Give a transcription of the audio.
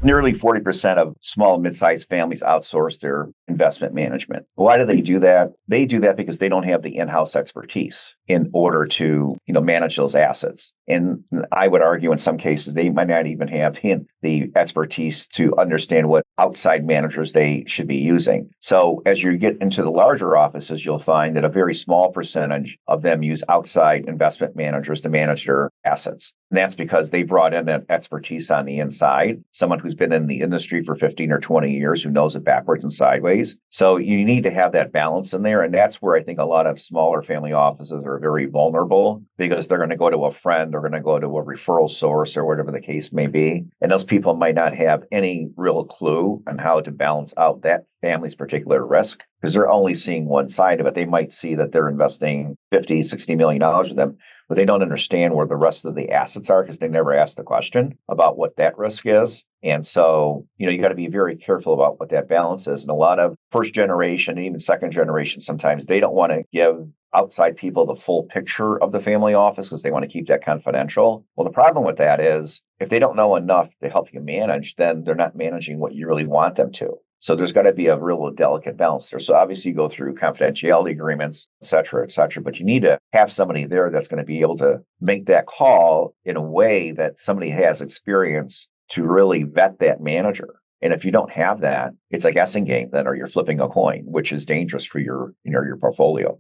Nearly 40% of small and mid-sized families outsource their investment management. Why do they do that? They do that because they don't have the in-house expertise in order to, manage those assets. And I would argue in some cases they might not even have the expertise to understand what outside managers they should be using. So as you get into the larger offices, you'll find that a very small percentage of them use outside investment managers to manage their assets. And that's because they brought in that expertise on the inside, someone who's been in the industry for 15 or 20 years who knows it backwards and sideways. So you need to have that balance in there. And that's where I think a lot of smaller family offices are very vulnerable because they're going to go to a friend, they're going to go to a referral source or whatever the case may be. And those people might not have any real clue on how to balance out that family's particular risk because they're only seeing one side of it. They might see that they're investing $50-60 million with them, but they don't understand where the rest of the assets are because they never asked the question about what that risk is. And so, you got to be very careful about what that balance is. And a lot of first generation, and even second generation, sometimes they don't want to give outside people the full picture of the family office because they want to keep that confidential. Well, the problem with that is if they don't know enough to help you manage, then they're not managing what you really want them to. So there's got to be a real delicate balance there. So obviously you go through confidentiality agreements, et cetera, but you need to have somebody there that's going to be able to make that call in a way that somebody has experience to really vet that manager. And if you don't have that, it's a guessing game then, or you're flipping a coin, which is dangerous for your portfolio.